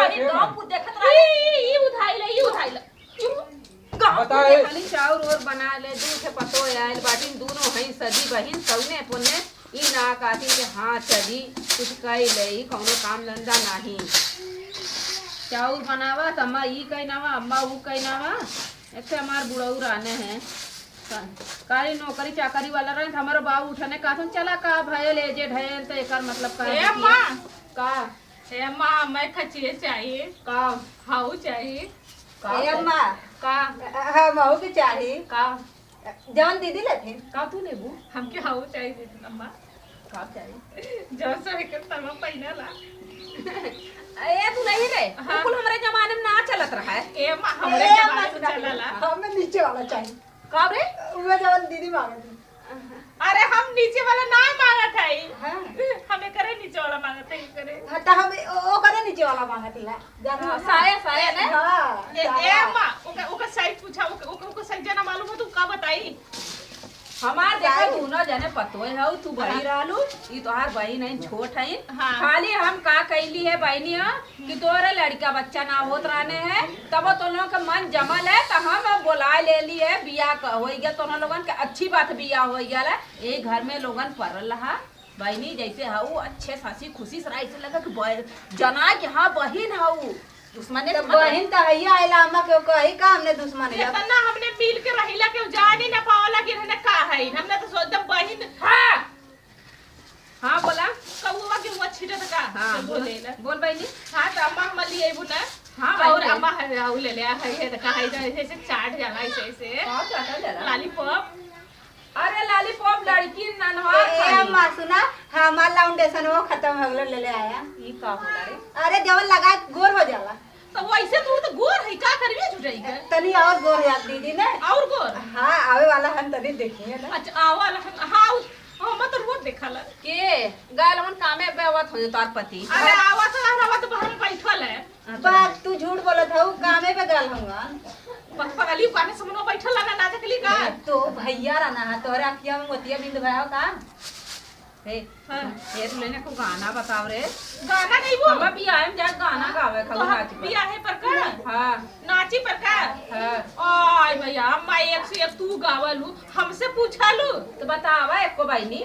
पानी गांव को देखत रहे ई उधाइल बताए खाली चाउर और बना ले दूध के पतो आयल बाटिन दोनों हई सदी बहिन सौने पुने ई ना कहती कि हाँ चली कुछ कई ले कौनो काम धंधा नहीं चाउर बनावा त अम्मा ई कई नावा अम्मा ऊ कई नावा ऐसे हमार बुढ़ऊ रहने हैं कारी नौकरी चाकरी वाला रहे हमारे बाबू उठने कहते चला का भयल एजेड है तो एकर मतलब का ए मां का ए मां मैं खचिए चाहिए का हाउ चाहिए का ए अम्मा का महू की चाहिए का जवन दीदी लेथिन का तू लेबू हमके हाउ चाहिए दीदी अम्मा का चाहिए जो से के तमा पहिना ला ए तू नहीं रे बिल्कुल हमारे जमाने में ना चलत रहा है ए मां हमरे ए, जमाने अम्मा, में चलला हमें नीचे वाला चाहिए का रे उमे जवन दीदी मांगे थी अरे हम नीचे वाला ना मांगत है हां हमें करे नीचे वाला मांगत है करे तो हम ओ करे नीचे वाला मांगे थी जाना साया ने हां ए मां ओका साइज पूछा ओका साइज जाना मालूम है तू का बताई हमार देखा तू न जाने पतो है तू बड़ी रहलू ई तोहार बहन है छोट है हाँ। खाली हम का कैली है बहनी कि तोरे लड़का बच्चा ना होत रहने है तब तो लोगों का मन जमल है तो हम बोला ले ली है बियाह हो गया तो लोगन के अच्छी बात बियाह हो गया है ये घर में लोगन पड़ल रहा बहनी जैसे हाउ अच्छे सासी खुशी से ऐसे लगा कि जना कि हाँ बहन हाउ दुश्मन तो बहन तो हैया आइला अम्मा के कही का हमने दुश्मन है इतना हमने मिल के रहिला के जान ही ना पावला कि रहने का है हमने तो सोचम बहिन हाँ हाँ बोला कौवा के हुआ छिटत का हाँ तो बोले ना बोल बहनी हां तो अम्मा हम लिए आइबू ना हाँ, और बहन। अम्मा है ले ले है तो कहा ऐसे चाट जाला ऐसे हाँ चाटल जाला लॉलीपॉप अरे लॉलीपॉप लड़की ननवा ए अम्मा सुना हमार फाउंडेशन वो खत्म हो गलो ले ले आया ई का होला रे अरे जवन लगा गोर हो जाला तो वैसे तू गोर है का करबे छुटाई के तनी और गोर याद दीदी ने और गोर हाँ आवे वाला हम तनी देखिए ना अच्छा आवाला हां हम तो रोज देखला के गालवन कामे बेवत हो तार पति अरे आवा तो बाहर में बैठल है बात तू झूठ बोलत हऊ कामे पे गल होगा पगली काने समनो बैठल ना ना देखली का तो भैया रहना है तोहरे अखिया में मोतिया बिंद भयो का हे ये तू लेने को गाना बताओ रे गाना नहीं वो हम भी आएम जा गाना गावे खाली नाच पर बिया है पर का हां नाची पर का हां आय भैया मैं एक से एक तू गावलू हमसे पूछालू तो बतावा एको बहनी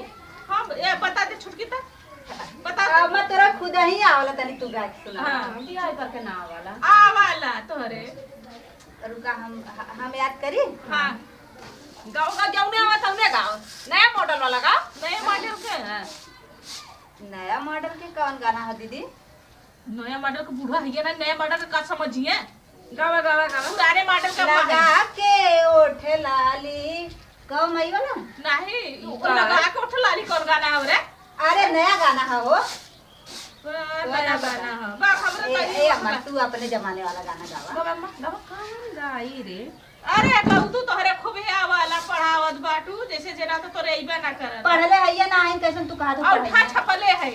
हम ए बता दे छुटकी तक बता अब मैं तोरा खुद ही आवला तनी तू गा के सुना हां भी आए करके ना वाला आवाला तोरे रुका हम याद करी हां गाओ का जौने आवा तौने गाओ नया मॉडल वाला गाओ नए मॉडल के नया मॉडल के कौन गाना है दीदी नया मॉडल का बूढ़ा है ना नया मॉडल का समझिए गावा गावा गावा पुराने मॉडल का लगा के ओठे लाली कौ मई वाला नहीं लगा के उठ लाली कौन गाना है रे अरे नया गाना है वो नया गाना है बा हमरा ए अम्मा तू अपने जमाने वाला गाना गावा बाबा गावा कौन गाई रे अरे कहू तू तोहरे खूबे आवाला पढ़ावत बाटू जैसे जना तो तोरे अइबे ना कर पढ़ले हैया ना है कैसन तू कहा तो औठा छपले है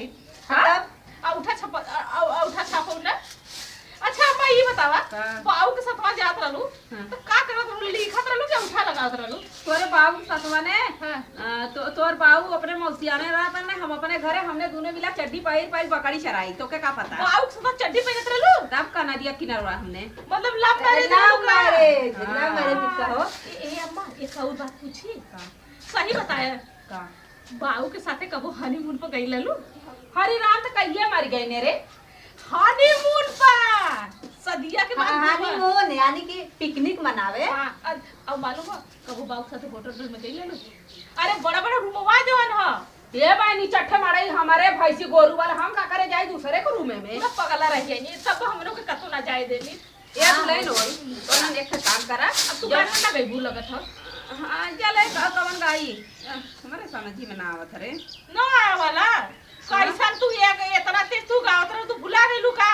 तब औठा छपौ ना अच्छा मैं ये बतावा बाऊ के साथ वहां जात रहलू तो का करत रहलू लिखत रहलू कि औठा लगावत रहलू तोरे बाबू सतवा ने तो तोर बाबू अपने मौसियाने रहता ने हम अपने घरे हमने दोनों मिला चड्डी पहिर बकरी चराई तो क्या पता बाऊ के साथ चड्डी पहनत रहलू तब का नदिया किनारा हमने मतलब लव मैरिज लव मैरिज कहो ए अम्मा एक और बात पूछी सही बताया का बाऊ के साथे कबो हनीमून पर गई ललू हरी राम तो कहिए मर गई ने रे हनीमून पर सदिया के बाद हनीमून यानी कि पिकनिक मनावे अब मालूम है कबो बाऊ के साथे होटल में गई ललू अरे बड़ा बड़ा रूमवा जवन ह ये बहनी चट्टे मारे हमारे भैंसी गोरू वाला हम का करे जाए दूसरे को रूम में पूरा पगला रह जाइए तब हम लोग के कतो ना जाए देली ये तू नहीं होई तो हम एक काम करा अब तू गाना ना गई भूल लगत ह हां चले का कवन गाई हमारे समझ में ना आवत रे ना आया वाला कैसन तू इतना तेज तू गावत रह तू भुला गइलू का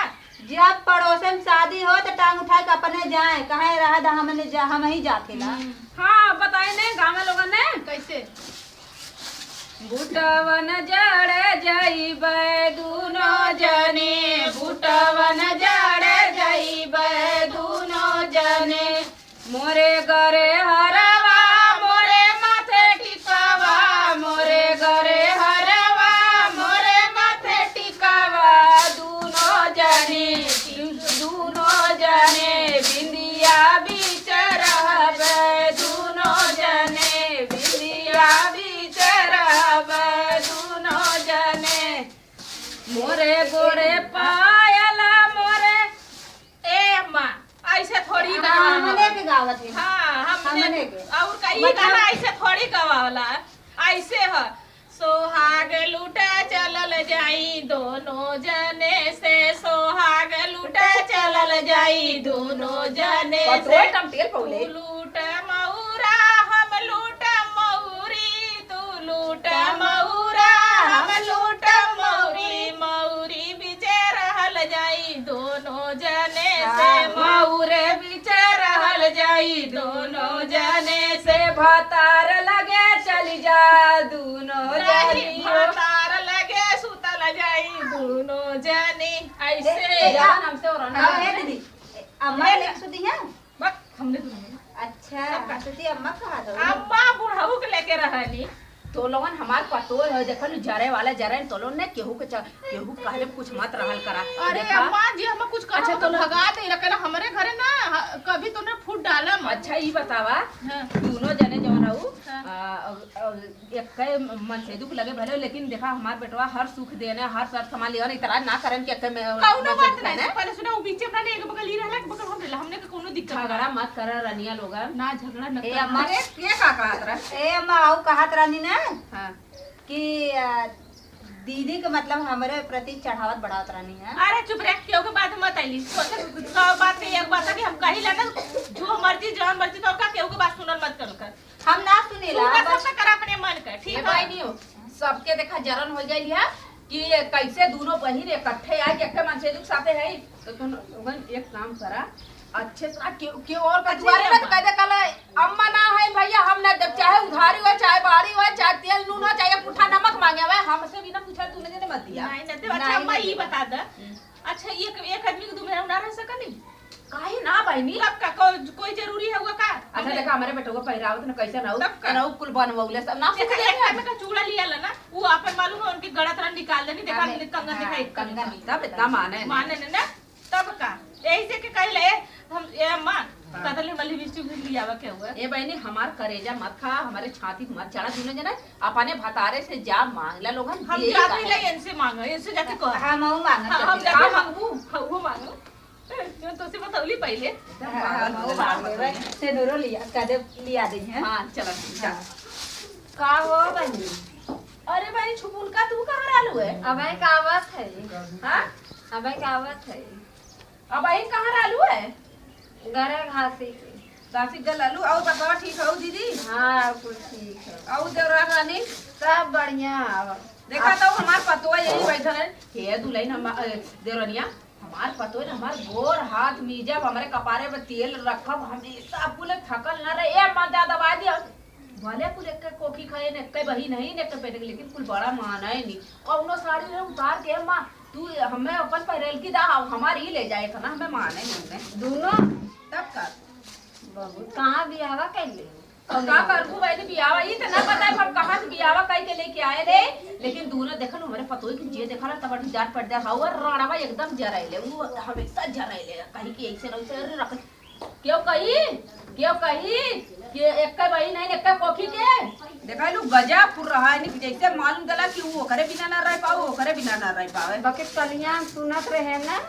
जब पड़ोसन में शादी हो तो टांग उठा के अपने जाए कहे रहा था हम ही जाते ला हां बताए ने गांव में लोगन ने कैसे बुटवन जड़ जाइबे दुनो जने बुटवन जड़ जाइबे दुनो जने मोरे गरे हरवा मोरे माथे टिकावा मोरे गरे हरवा मोरे माथे टिकावा दुनो जने गोरे पायला मोरे। ए अम्मा ऐसे थोड़ी हमने के गावत है। हाँ हमने हमने के। और कई गाना ऐसे थोड़ी गवावला ऐसे है सोहाग लूटे चलल जाई दोनों जने से सोहाग लूटे चलल जाई दोनों जने से पतोय टम तेल पौले। तू लूट मऊरा हम लूट मऊरी तू लूट मऊरा हम लूट मऊरी मऊरी बिचे रहल जाई दोनों जने से मऊरे बीचे रहल जाई दोनों जने से भातार लगे चली जा दूनो नहीं जनी। भातार लगे सुतल जाई दोनों जने ऐसे जान हमसे और हाँ है दीदी। अम्मा ने सुधी है। बक हमने तो अच्छा सुधी अम्मा कहा दो। अम्मा बुढ़ऊ के लेके रहनी तो लोगन हमार पतो है देखल जरे वाला जरे तो लोग ने केहू के केहू कहले कुछ मत रहल करा। अरे देखा? अम्मा जी हम कुछ कहा अच्छा, तो तो भगा दे लेकिन हमरे घरे ना कभी तूने फूट डाला मत अच्छा ये बतावा हाँ। दोनों जने जवन रहू हाँ। एक मन से दुख लगे भले लेकिन देखा हमार बेटवा हर सुख देने हर सब सामान लेने इतना ना करन के एक में कौनो बात नहीं पहले सुना वो बीच में एक बगल ही रहला एक बगल हम रहला हमने के कोनो दिक्कत झगड़ा मत कर रनिया लोग ना झगड़ा न ए कर अम्मा के का कहत रहा। ए अम्मा आओ कहत रानी ना हां कि दीदी के मतलब हमारे प्रति चढ़ावत बढ़ावत रानी है। अरे चुप रह क्यों के बात मत आइली सौ बात नहीं एक बात है कि हम कही ला ना जो मर्जी जौन मर्जी तो का केहू के बात सुनल मत करो कर हम ना सुनेला तू बस सब कर अपने मन का ठीक ये है भाई नहीं हो सबके देखा जरन हो गई है कि कैसे दोनों बहिन इकट्ठे आए के मन से दुख साथे है तो तुम लोगन एक काम करा अच्छे से के और का दुआरे मत कह दे कल अम्मा ना है भैया हम ना जब चाहे उधारी हो चाहे बाड़ी हो चाहे तेल नून हो चाहे पुठा नमक मांगे हुए हमसे बिना पूछा तूने जने मत दिया नहीं नहीं अच्छा अम्मा ये बता दे अच्छा एक आदमी के दो महीना ना रह सकनी काहे ना बहिनी तब का कोई जरूरी है का अच्छा देखा हमारे बेटो को पहिरावत न कैसे तब का? ना रहू कुल बनवले सब ना देखा एक आदमी का चूड़ा लिया ला ना वो आपे मालूम है उनकी गड़ा तरह निकाल देनी देखा कंगन दिखाई कंगन तब इतना माने माने ना तब का यही से के कह ले हम ए अम्मा कदल वाली बिस्टी भी लिया हुआ क्या हुआ ए बहनी हमार करेजा मत खा हमारे छाती मत चढ़ा दोनों जना अपने भतारे से जा मांगला लोगन हम यही जाते कहा। ले इनसे मांगो इनसे जाके कह हम आओ मांगत हम करते। जाके मांगू वो मांगो जो तो से बतौली पहले हम आओ मांगे से दोरो लिया कदे लिया दी है। हाँ चलो जा का हो बनी अरे बहनी छुपुल का तू कहाँ रहलू है अबे कावत है। हाँ अबे कावत है अब बहन कहाँ रहलू है गरे घासी के। दासी गल आलू और बताओ ठीक हो दीदी हाँ कुछ ठीक है और देवरा रानी सब बढ़िया देखा तो हमार पतों यही बैठल है हे दुल्हन हम देवरनिया हमार पतों हमार गोर हाथ मीजब हमारे कपारे पे तेल रखब हमेशा कुल थकल न रहे ए मत ज्यादा दबा दिया भले कुल एक कोखी खाए ने कई बही नहीं ने पेट लेकिन कुल बड़ा माना है नहीं और उनो साड़ी रे उतार के मां तू हमें अपन पहरेल की दा हमारी ही ले जाए था ना हमें माने नहीं दोनों तब कर बहुत कहाँ बियावा कैले का करबू वैसे बियावा ये तो ना पता है पर कहां से बियावा कई के लेके आए रे लेकिन दोनों देखल हमारे पतोई की जे देखला तब जाट पड़ जा हाउ राणावा एकदम जराइले वो हमेशा जराइले कहीं के ऐसे न ऐसे रख क्यों कही कि एक बही नहीं एक कोखी के देखा लू गजा फुर रहा है नहीं जैसे मालूम चला कि वो करे बिना ना रह पाओ वो करे बिना ना रह पावे बके कलियां सुनत रहे ना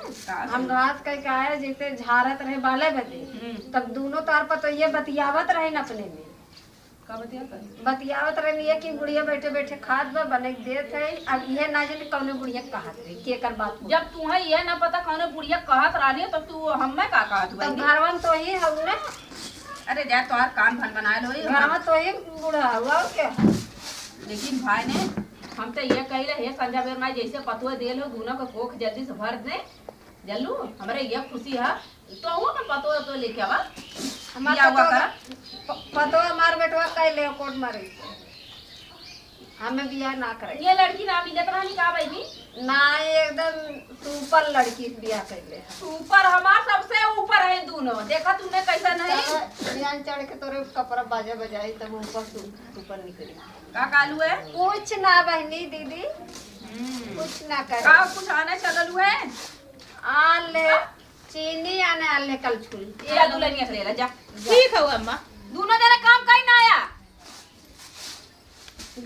हम रात कह के आए जैसे झारत रहे बाले बजे तब दोनों तार पर तो ये बतियावत रहे न अपने में का बतिया कर बतियावत रहे ये कि बुढ़िया बैठे बैठे खाद बा बने के देत है अब ये ना जाने कौनो बुढ़िया कहत रही के कर बात हो। जब तू है ये ना पता कौन बुढ़िया कहत रही तब तू हमें का कहत तब भाई घरवन तो ही हौ ना अरे जा तोहार कान भन बनाए लो घरवा तो ही बूढ़ा हुआ और क्या लेकिन भाई ने हम तो ये कहले हे संजा बेर माई जैसे पतुआ देल हो दोनों को कोख जल्दी से भर दे जल्लू हमरे ये खुशी है तो वो अपन पतुआ तो लेके आवा हमार हुआ करा पतो हमार बेटवा कह ले कोट मारे हमें बियाह ना करे ये लड़की ना मिलत रहनी का भाई ना एकदम सुपर लड़की से बियाह कर ले ऊपर हमार सबसे ऊपर है दोनों देखा तूने कैसा नहीं ध्यान चढ़ के तोरे कपड़ा बाजा बजाई तब ऊपर ऊपर निकली का कालू है कुछ ना बहनी दीदी कुछ ना करे का कुछ आने चललू है आन ले चीनी आने आन ले कल छुई ये दुल्हनिया करेला जा ठीक है अम्मा दोनों जने काम कहीं ना आया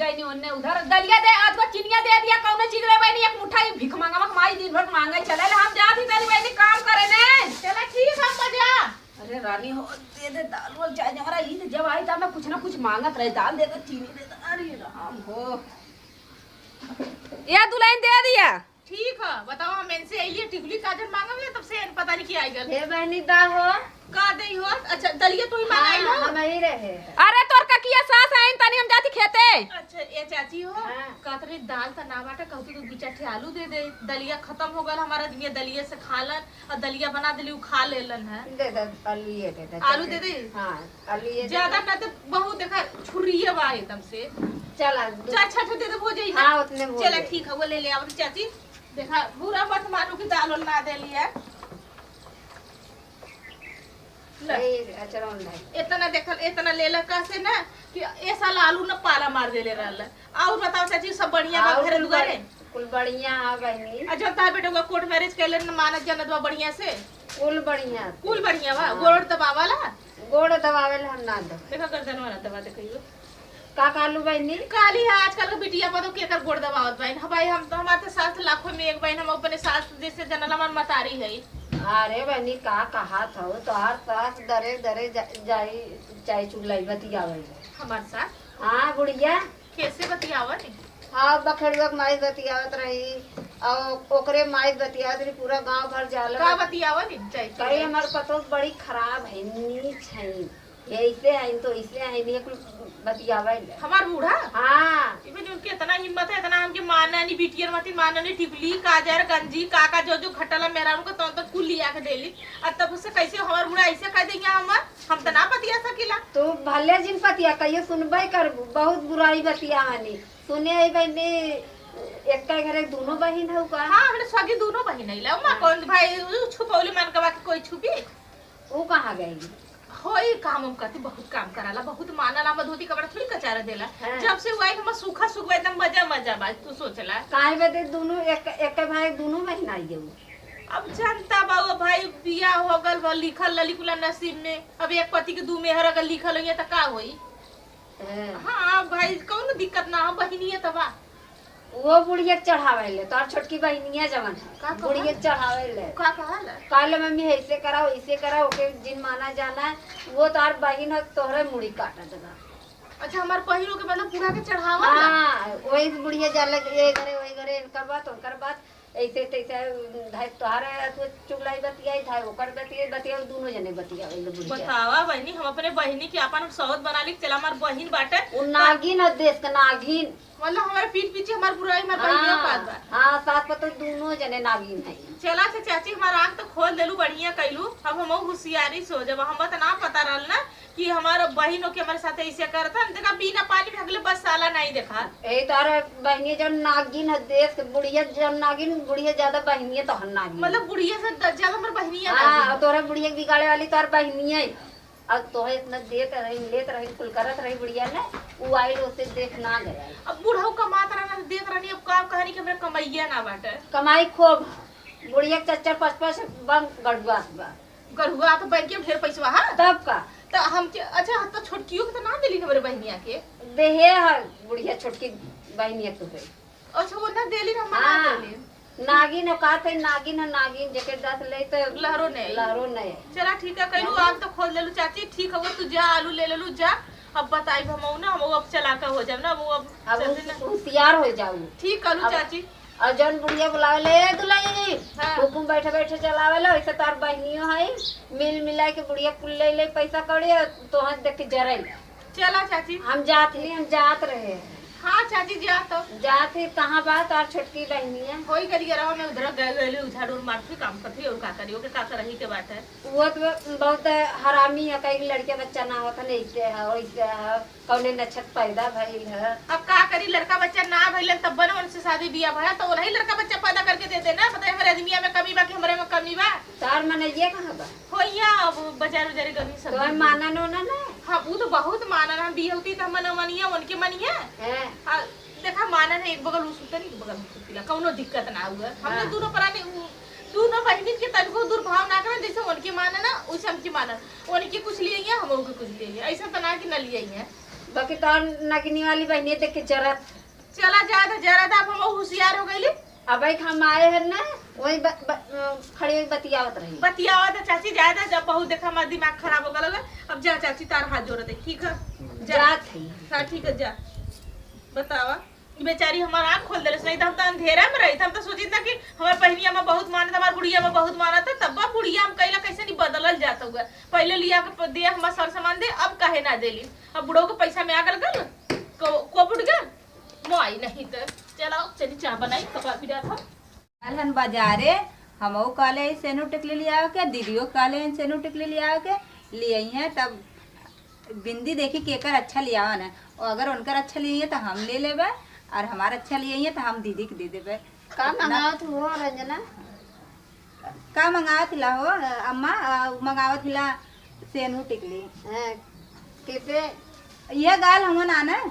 गई नहीं उन्ने उधर दलिया दे आज को चिनिया दे दिया कौनो चीज रे बहनी एक मुट्ठा भीख मांगा माई दिन भर मांगे चले हम जात ही तेरी बहनी काम करे ने चला ठीक है बजा। अरे रानी हो दे दे दाल वाल चाय हमारा ई जब आई तब मैं कुछ ना कुछ मांगत रहे दाल दे दे चीनी दे दे अरे राम हो ये दुल्हन दे दिया ठीक है बताओ हम इनसे आइए टिकुली काजल मांगोगे तब से पता नहीं क्या आएगा हे बहनी दा हो का दे हो। अच्छा दलिया तू ही मांगाई हो। हम ही रहे। अरे तोर ककिया सास आइन तनी हम जाती खेते अच्छा ये चाची हो हाँ। कतरी दाल त ना बाटे कहती तो दू चार ठे आलू दे दे दलिया खत्म हो गल हमारा ये दलिया से खालन और दलिया बना देली उ खा लेलन है। दे दे आलू ये दे दे। आलू दे दे। हां आलू ये ज्यादा ना तो बहुत देखा छुरिया बा एकदम से। चला अच्छा अच्छा दे दे हो जाई हां उतने हो चला ठीक है वो ले ले आओ चाची। देखा बुरा मत मानो कि दाल ना दे लिया इतना देखल इतना लेला कैसे ना कि ए साल आलू न पाला मार देले रहल। और बताओ चाची सब बढ़िया बा घर दुआरे कुल बढ़िया है बहनी। अच्छा तार बेटा को कोर्ट मैरिज कैले न मानत जनत बा बढ़िया से कुल बढ़िया कुल बढ़िया बा गोड़ दबावाला गोड़ दबावेल हम ना दो देखा गर्दन वाला दबा दे कहियो का कालू बहनी काली है आजकल के बिटिया पतो के कर गोड़ दबावत बहन भाई हम तो हमारे साथ लाखों में एक बहन हम अपने सास जैसे जनला मन मतारी है। अरे बहनी का कहा था तोहार सास दरे दरे जाई चाय चुगलाई बतियावे हमारे साथ हां बुढ़िया कैसे बतियावा नहीं। हाँ बखड़ुआ के माई बतियावत रही और ओकरे माई बतियावत रही पूरा गांव भर जाला का बतियावा नहीं चाहिए कहीं हमार पतो बड़ी खराब है नीच है ऐसे है तो इसलिए है नहीं कुल बतियावे हमार बूढ़ा हाँ इमे जो कितना हिम्मत है इतना हमके मानना नहीं बिटियर मती मानना नहीं टिकली काजर गंजी काका जो जो घटला मेरा उनको तो कुल लिया के देली और तब उससे कैसे हमार बूढ़ा ऐसे कह देंगे हम तो ना बतिया सकीला। तो भले जिन पतिया कहियो सुनबे कर बहुत बुराई बतिया हनी सुने आई बहनी एक का घर दोनों बहन है का हां हमने सगी दोनों बहन है ला मां कौन भाई छुपौली मान के बाकी कोई छुपी वो कहां गई होई काम हम करती बहुत काम कराला बहुत मानला मधुती कपड़ा थोड़ी कचारा देला हाँ। जब से वाई हम सूखा सूखा एकदम मजा मजा बा तू सोचला काहे बदे दोनों एक भाई दोनों बहन आई गई। अब जनता बाबू भाई बिया हो गल बा लिखल ललिकुला नसीब में अब एक पति के दू मेहर अगर लिखल होई त का होई। हां भाई कौन दिक्कत ना हो बहिनिया तबा वो बुढ़िया चढ़ावे ले तो छोटकी बहनिया जवन है बुढ़िया चढ़ावे ले का कहला काले मम्मी ऐसे कराओ ओके जिन माना जाना है वो तार बहन है तोहरे मुड़ी काटा देगा। अच्छा हमार पहिरो के मतलब पूरा के चढ़ावा हां वही बुढ़िया जाले ये घरे इनकर बात ऐसे तैसे धाय तोहरे तो चुगलाई बतियाई धाय ओकर बतिया दोनों जने बतिया बुढ़िया बतावा बहनी हम अपने बहनी के अपन सौत बना ली चला हमार बहन बाटे उ नागिन है देश का नागिन मतलब हमारे पीठ पीछे हमार बुराई हमार बहनिया पास बा। हां साथ पतो दोनों जने नागिन है। चला से चाची हमार आंख तो खोल देलू बढ़िया कैलू अब हम होशियारी सो जब हम तो ना पता रहल ना कि हमारा बहनों के हमारे साथ ऐसे करता देखा बिना पानी भगले बस साला नहीं देखा ए तारे बहनी जन नागिन है देश के बुढ़िया जन नागिन बुढ़िया ज्यादा बहनिया तो नागिन मतलब बुढ़िया से ज्यादा हमार बहनिया हां तोरा बुढ़िया बिगाड़े वाली तार बहनिया अब तोहे इतना लेत रही कुल करत रही बुढ़िया ने वो आई उसे देख ना गया। अब बूढ़ा कमात रहना देख रहनी अब का कहानी के हमरा कमाइया ना बाटे कमाई खूब बुढ़िया 4-5 बम गड़ुआ गढ़ुआ तो बैंक के ढेर पैसा हां तब का तो हम अच्छा तो छोटकियो के तो ना देली हमरे बहनिया के देहे है बुढ़िया छोटकी बहनिया तो है अच्छा वो ना देली हम ना देली नागिन का थे नागिन जेके 10 ले तो लहरो नहीं चला ठीक है कहलू आग तो खोल लेलू चाची ठीक है तू जा आलू ले लेलू जा अब बताई हम ना हम अब चला के हो जाब ना वो अब होशियार हो जाऊ ठीक कहलू चाची और जन बुढ़िया बुलावे ले दुलाई हाँ। हुकुम बैठे चलावे लो ऐसे तार बहनियो है मिला के बुढ़िया कुल ले पैसा कड़ी तो हाथ देख के जरई चला चाची हम जात रहे हाँ चाची जा तो जाते कहाँ बात और छोटकी बहनी है होई करी रहा मैं उधर गए झाड़ू मारती काम करती और का करियो के का करही के बात है वो तो बहुत हरामी है कई लड़के बच्चा ना होता नहीं से है वैसे है कौने नक्षत पैदा भइल है अब का करी लड़का बच्चा ना भइल तब बन उनसे शादी बियाह भया तो वही लड़का बच्चा पैदा करके दे देना बताए हमारे आदमिया में कमी बा कि हमरे में कमी बा तार मने ये कहाँ बा होइया अब बाजार उजारे गमी सब तो माना नो ना हां वो तो बहुत मानन हम बियाहती त मन मनिया उनके मनिया है देखा मानन है एक बगल उसुतरी एक बगल उसुतिला कोनो दिक्कत ना हुआ हमने दोनों पराने दोनों बहनिन के तनको दुर्भाव ना करे जैसे उनके मानना उसे हमकी मानन उनके कुछ लिए हम उनके कुछ लिए ऐसा तो ना कि न लिए बाकी तो नगनी वाली बहनी देख के जरा चला जा तो जरा था हम होशियार हो गईली। अब एक हम आए हैं ना वही खड़ी हुई बतियावत रही। बतियावा तो चाची जाए जब बहुत देखा हमारा दिमाग खराब हो गया। अब जा चाची तार हाथ जोड़ते ठीक है जा थी। हाँ ठीक है जा बतावा। ई बेचारी हमारा आँख खोल देलस, नहीं तो हम तो अंधेरा में रही। हम तो सोची था कि हमारे बहनिया में बहुत माना था, हमारी बुढ़िया में बहुत माना था। तब बुढ़िया हम कैला कैसे नहीं बदलल जाता हुआ। पहले लिया के दे हमारा सर सामान दे, अब काहे ना देली। अब बुढ़ो के पैसा में आगल गल को बुढ़ गया मोई नहीं तो चलाओ चली चाय बनाई कपड़ा पिड़ा था। अलहन बाजारे हमो काले सेनु टिकली लिया के दीदियो काले सेनु टिकली लिया के लिए हैं। तब बिंदी देखी केकर अच्छा लिया ना, और अगर उनकर अच्छा लिए तो हम ले लेबे, और हमारा अच्छा लिए तो हम दीदी के दे देबे। का मंगावत हो रंजना? का मंगावत हिला हो अम्मा? मंगावत हिला सेनु टिकली। किसे यह गाल हमन आना।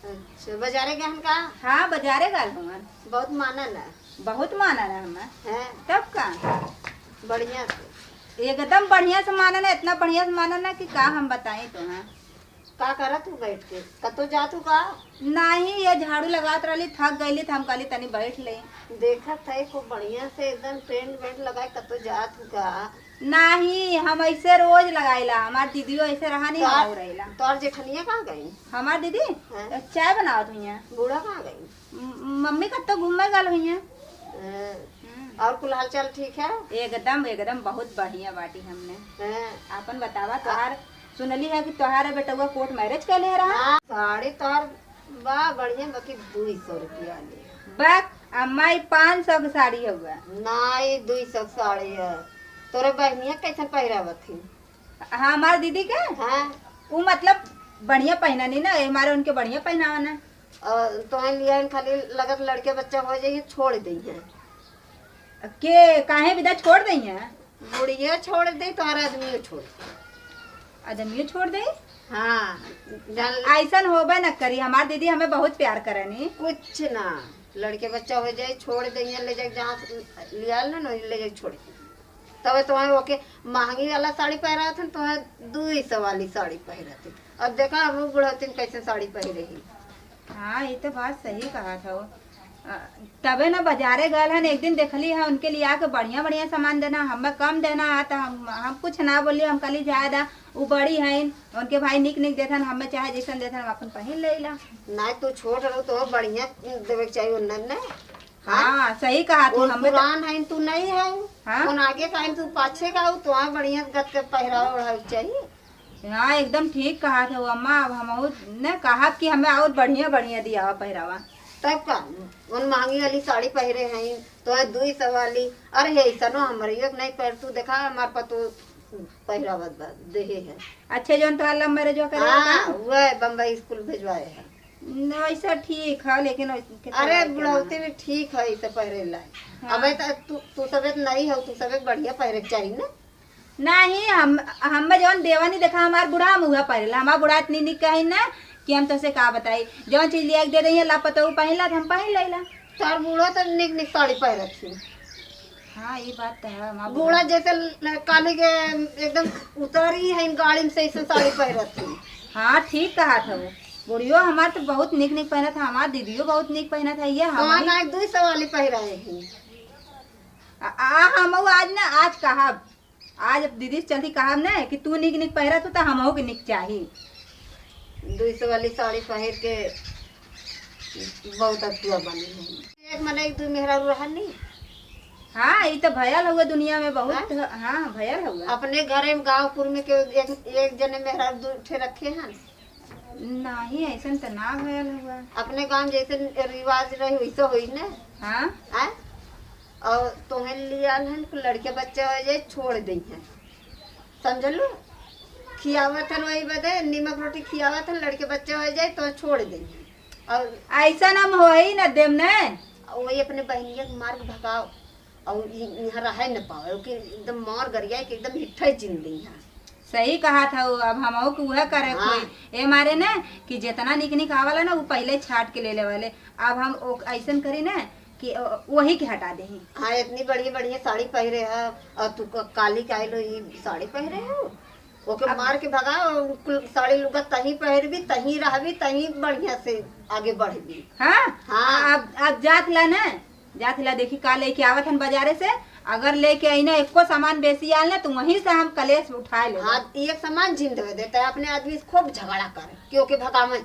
अच्छा बाजारे गहन का? हाँ बाजारे गाल हमन बहुत माना ना, बहुत माना ना हमें। है तब का बढ़िया से एकदम बढ़िया से माना ना, इतना बढ़िया से माना ना कि का हम बताएं तो। हाँ का करा तू बैठ के कतो जा तू का? नहीं ये झाड़ू लगात रही, थक गई थी, हम कहली तनी बैठ ले। देखा था खूब बढ़िया से एकदम ट्रेंड वेंट लगाए कतो जा तू का? नहीं हम ऐसे रोज लगाईला, हमार दीदियो ऐसे रहा नहीं हो रहीला। तोर जेठनिया कहाँ गई? हमार दीदी हाँ। चाय बनावत हुई। बूढ़ा कहाँ गई? मम्मी कत्तो घूमे गल हुई। और कुल हाल चाल ठीक है? एकदम एकदम बहुत बढ़िया बाटी हमने। हाँ। अपन बतावा तोहार सुनली है कि तोहार बेटुआ कोर्ट मैरिज कर ले रहा। हाँ, साड़ी तोर बा बढ़िया बाकी 200 रुपया ले। बस अम्मा 500 की साड़ी हुआ। नहीं 200 साड़ी है। तोरे बहनिया कैसे पहरावत थी? हाँ हमार दीदी के हाँ वो मतलब बढ़िया पहना नहीं ना, हमारे उनके बढ़िया पहनावा ना। तो लिया खाली लगत लड़के बच्चा हो जाइए छोड़ दी है के काहे विदा छोड़ दी है? बुढ़िया छोड़ दे तो हर आदमी छोड़ आदमियों छोड़ दे। हाँ जान ऐसा होबे न करी, हमार दीदी हमें बहुत प्यार करनी। कुछ ना लड़के बच्चा हो जाए छोड़ देंगे ले जाए जहाँ लिया ना ले जाए छोड़ तब तुम्हें ओके महंगी वाला साड़ी पहरा थे तुम्हें 200 वाली साड़ी पहरा थे। अब देखा हम लोग बुढ़ाती कैसे साड़ी पहरे ही। हाँ ये तो बात सही कहा था वो। तबे ना बाजारे गए हन एक दिन देखली है उनके लिए आके बढ़िया बढ़िया सामान देना, हमें कम देना है तो हम कुछ ना बोलिए। हम कली ज्यादा वो बड़ी है उनके भाई निक निक देथन, हमें चाहे जैसन देथन हम अपन पहन लेला। ना तू छोट रहो तो बढ़िया देवे चाहिए उन्नन। हाँ सही कहा तू। हमें पुरान है तू नहीं है। हाँ? उन आगे का तू पाछे का हो तो बढ़िया गत के पहरावा ओढ़ावा चाहिए। हाँ एकदम ठीक कहा था वो अम्मा। अब हम ने कहा कि हमें और बढ़िया बढ़िया दिया हुआ पहरावा। तब का उन महंगी वाली साड़ी पहरे हैं तो 200 वाली। अरे ऐसा नो हमारे एक नहीं पहर तू देखा हमारे पास तो पहरावा देहे है। अच्छे जो तो अल्लाह मेरे जो करे हाँ वह बम्बई स्कूल भेजवाए है। वैसा ठीक है लेकिन अरे बुढ़ौती भी ठीक है इसे पहरे ला। अब तू सबे नहीं हो तू सबे बढ़िया पहरे चाहिए ना। नहीं हम जौन देवानी देखा हमार बुढ़ा मुँह पहला। हमार बुढ़ा इतनी निक कही ना कि हम तो से का बताई जौन चीज लिया दे रही है लापता पहला हम पहन लेला। तार बूढ़ा तो निक निक साड़ी पहरत थी। हाँ ये बात तो है। बूढ़ा जैसे काली के एकदम उतरी है गाड़ी में से ऐसे साड़ी पहरत थी। हाँ ठीक कहा था वो। बुढ़ियो हमार तो बहुत निक निक पहना था, हमार दीदियों बहुत निक पहना था। ये हम 200 वाली पहराए हैं। हम आज कहा आज दीदी से चलती कहा ना कि तू निक निक पहरा तो हम के निक चाहिए। 200 वाली साड़ी पहन के बहुत अतुआ बनी है। एक मने एक दू मेहरा रहा नहीं। हाँ ये तो भयल हुआ दुनिया में बहुत। हाँ भयल हुआ। अपने घरे में गाँवपुर में के एक जने मेहरा दूठे रखे हैं। नहीं ऐसा तो ना भयल हुआ। अपने गांव जैसे रिवाज रही वैसे हुई ना। हाँ और तुम्हें लिया लड़के बच्चे हो जाए छोड़ दी है समझ लो। खियावत है वही बदे नीमक रोटी खियावत है लड़के बच्चे हो जाए तो छोड़ दी। और ऐसा नाम हो ही ना देव ने वही अपने बहनिया के मार्ग भगाओ और यहाँ रह न पाओ कि एकदम मार गरिया कि एकदम हिठा जिंदगी है। सही कहा था वो। अब हम को वह करे कोई ए मारे ना कि जितना निक निक आवाला ना वो पहले छाट के ले ले वाले। अब हम ऐसा करी ना कि वही के हटा दे। हाँ इतनी बढ़िया बढ़िया साड़ी पहरे है और तू काली कालो ये साड़ी पहरे हो। ओके मार के भगा कुल साड़ी लुगा तही पहरबी तही रहबी तही बढ़िया से आगे बढ़बी। हाँ हाँ। अब जात ला ना जात ला देखी का लेके आवत हन बाजारे से, अगर लेके आई ना एको सामान बेसी आल ना तो वहीं से हम कलेश उठाए ले। हाँ एक सामान झीन दे देता है अपने आदमी से खूब झगड़ा करे कि ओके भगावे।